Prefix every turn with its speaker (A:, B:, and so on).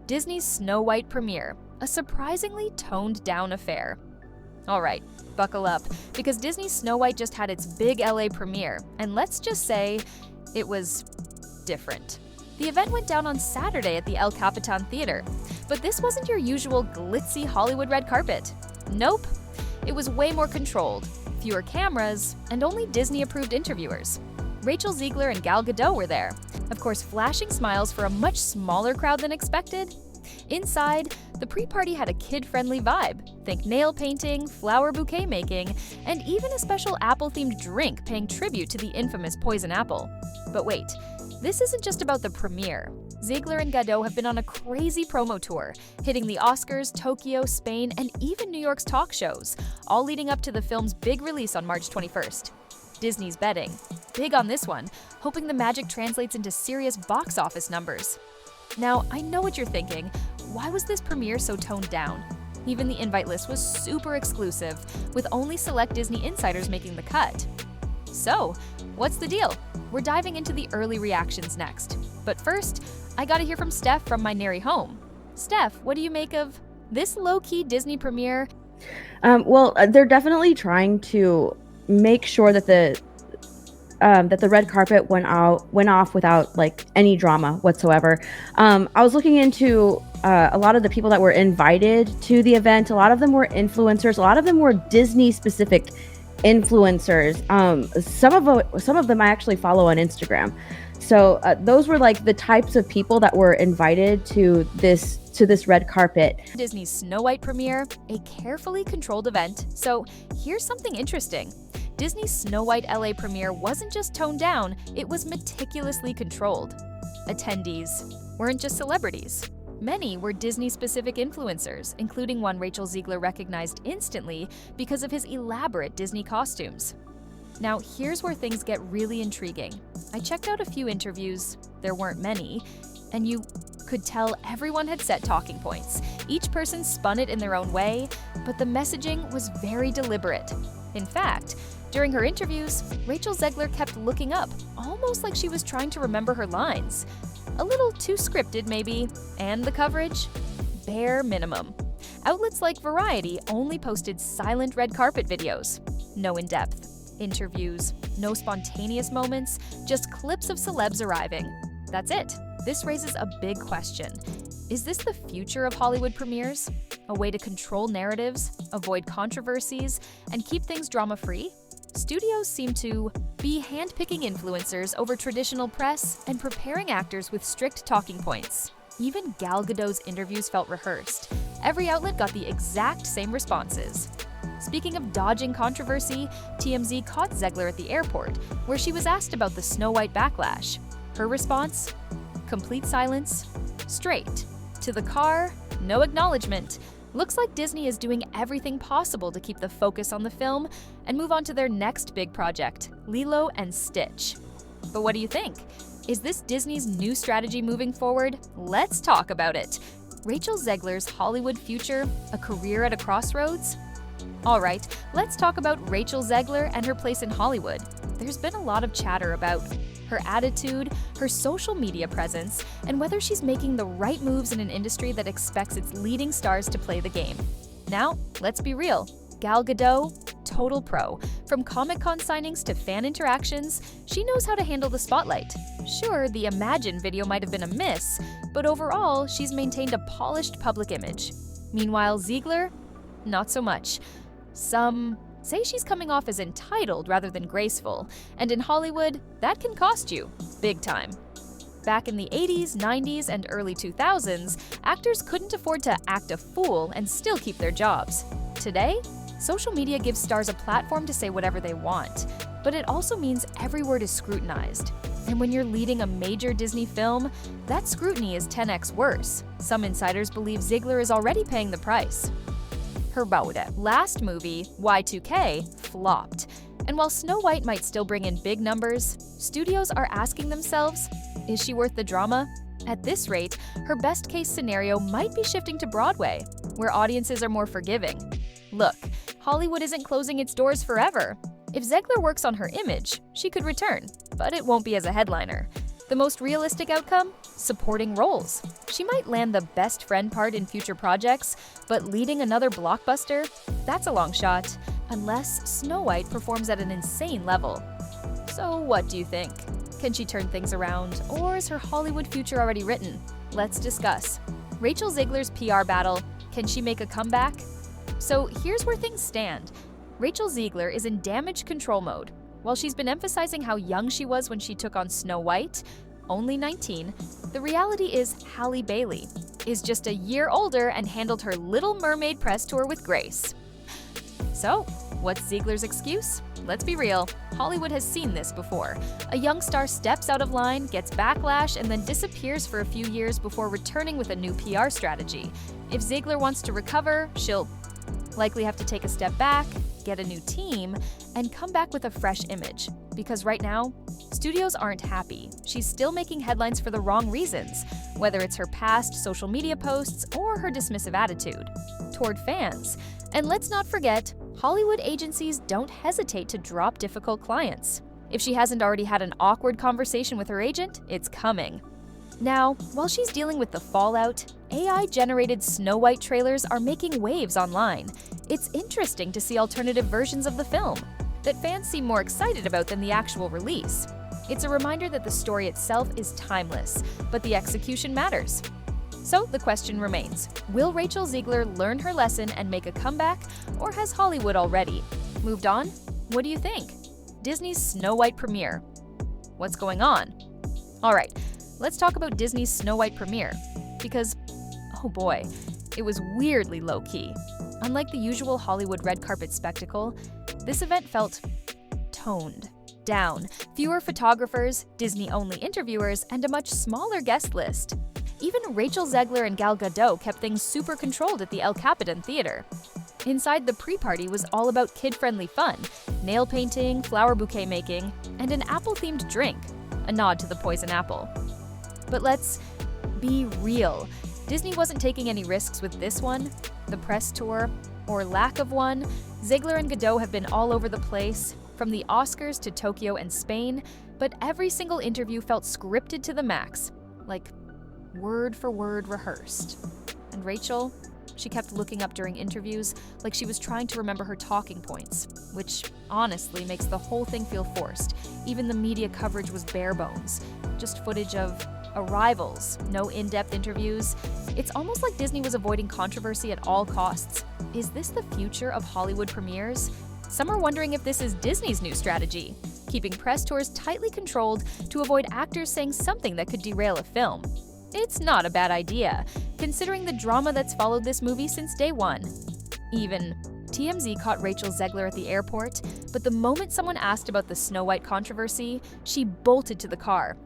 A: Disney's Snow White premiere, a surprisingly toned-down affair. Alright, buckle up, because Disney's Snow White just had its big LA premiere, and let's just say it was different. The event went down on Saturday at the El Capitan Theater, but this wasn't your usual glitzy Hollywood red carpet. Nope, it was way more controlled, fewer cameras, and only Disney-approved interviewers. Rachel Zegler and Gal Gadot were there, of course flashing smiles for a much smaller crowd than expected. Inside, the pre-party had a kid-friendly vibe. Think nail painting, flower bouquet making, and even a special apple-themed drink paying tribute to the infamous poison apple. But wait, this isn't just about the premiere. Zegler and Gadot have been on a crazy promo tour, hitting the Oscars, Tokyo, Spain, and even New York's talk shows, all leading up to the film's big release on March 21st. Disney's betting big on this one, hoping the magic translates into serious box office numbers. Now, I know what you're thinking. Why was this premiere so toned down? Even the invite list was super exclusive, with only select Disney insiders making the cut. So, what's the deal? We're diving into the early reactions next. But first, I gotta hear from Steph from My Nary Home. Steph, what do you make of this low-key Disney premiere?
B: They're definitely trying to make sure that the red carpet went off without like any drama whatsoever. I was looking into a lot of the people that were invited to the event. A lot of them were influencers. A lot of them were Disney specific influencers. Some of them I actually follow on Instagram. So those were like the types of people that were invited to this red carpet.
A: Disney's Snow White premiere, a carefully controlled event. So here's something interesting. Disney's Snow White LA premiere wasn't just toned down, it was meticulously controlled. Attendees weren't just celebrities. Many were Disney-specific influencers, including one Rachel Zegler recognized instantly because of his elaborate Disney costumes. Now, here's where things get really intriguing. I checked out a few interviews, there weren't many, and you could tell everyone had set talking points. Each person spun it in their own way, but the messaging was very deliberate. In fact, during her interviews, Rachel Zegler kept looking up, almost like she was trying to remember her lines. A little too scripted, maybe, and the coverage? Bare minimum. Outlets like Variety only posted silent red carpet videos. No in-depth interviews, no spontaneous moments, just clips of celebs arriving. That's it. This raises a big question. Is this the future of Hollywood premieres? A way to control narratives, avoid controversies, and keep things drama-free? Studios seem to be handpicking influencers over traditional press and preparing actors with strict talking points. Even Gal Gadot's interviews felt rehearsed. Every outlet got the exact same responses. Speaking of dodging controversy, TMZ caught Zegler at the airport, where she was asked about the Snow White backlash. Her response? Complete silence. Straight. To the car, no acknowledgement. Looks like Disney is doing everything possible to keep the focus on the film and move on to their next big project, Lilo and Stitch. But what do you think? Is this Disney's new strategy moving forward? Let's talk about it. Rachel Zegler's Hollywood future, a career at a crossroads? All right, let's talk about Rachel Zegler and her place in Hollywood. There's been a lot of chatter about her attitude, her social media presence, and whether she's making the right moves in an industry that expects its leading stars to play the game. Now, let's be real. Gal Gadot, total pro. From Comic-Con signings to fan interactions, she knows how to handle the spotlight. Sure, the Imagine video might have been a miss, but overall, she's maintained a polished public image. Meanwhile, Zegler, not so much. Some say she's coming off as entitled rather than graceful, and in Hollywood, that can cost you, big time. Back in the 80s, 90s, and early 2000s, actors couldn't afford to act a fool and still keep their jobs. Today, social media gives stars a platform to say whatever they want, but it also means every word is scrutinized. And when you're leading a major Disney film, that scrutiny is 10x worse. Some insiders believe Zegler is already paying the price. Her last movie, Y2K, flopped. And while Snow White might still bring in big numbers, studios are asking themselves, is she worth the drama? At this rate, her best-case scenario might be shifting to Broadway, where audiences are more forgiving. Look, Hollywood isn't closing its doors forever. If Zegler works on her image, she could return, but it won't be as a headliner. The most realistic outcome? Supporting roles. She might land the best friend part in future projects, but leading another blockbuster? That's a long shot, unless Snow White performs at an insane level. So what do you think? Can she turn things around, or is her Hollywood future already written? Let's discuss. Rachel Zegler's PR battle. Can she make a comeback? So here's where things stand. Rachel Zegler is in damage control mode. While she's been emphasizing how young she was when she took on Snow White, only 19, the reality is Halle Bailey is just a year older and handled her Little Mermaid press tour with grace. So, what's Zegler's excuse? Let's be real, Hollywood has seen this before. A young star steps out of line, gets backlash, and then disappears for a few years before returning with a new PR strategy. If Zegler wants to recover, she'll likely have to take a step back, get a new team, and come back with a fresh image. Because right now, studios aren't happy. She's still making headlines for the wrong reasons, whether it's her past social media posts or her dismissive attitude toward fans. And let's not forget, Hollywood agencies don't hesitate to drop difficult clients. If she hasn't already had an awkward conversation with her agent, it's coming. Now, while she's dealing with the fallout, AI-generated Snow White trailers are making waves online. It's interesting to see alternative versions of the film that fans seem more excited about than the actual release. It's a reminder that the story itself is timeless, but the execution matters. So the question remains, will Rachel Zegler learn her lesson and make a comeback, or has Hollywood already moved on? What do you think? Disney's Snow White premiere. What's going on? All right, let's talk about Disney's Snow White premiere, because, oh boy, it was weirdly low-key. Unlike the usual Hollywood red carpet spectacle, this event felt toned down. Fewer photographers, Disney-only interviewers, and a much smaller guest list. Even Rachel Zegler and Gal Gadot kept things super controlled at the Capitan Theater. Inside, the pre-party was all about kid-friendly fun, nail painting, flower bouquet making, and an apple-themed drink, a nod to the poison apple. But let's be real. Disney wasn't taking any risks with this one, the press tour, or lack of one. Zegler and Gadot have been all over the place, from the Oscars to Tokyo and Spain, but every single interview felt scripted to the max, like word for word rehearsed. And Rachel, she kept looking up during interviews like she was trying to remember her talking points, which honestly makes the whole thing feel forced. Even the media coverage was bare bones, just footage of arrivals, no in-depth interviews. It's almost like Disney was avoiding controversy at all costs. Is this the future of Hollywood premieres? Some are wondering if this is Disney's new strategy, keeping press tours tightly controlled to avoid actors saying something that could derail a film. It's not a bad idea, considering the drama that's followed this movie since day one. Even TMZ caught Rachel Zegler at the airport, but the moment someone asked about the Snow White controversy, she bolted to the car,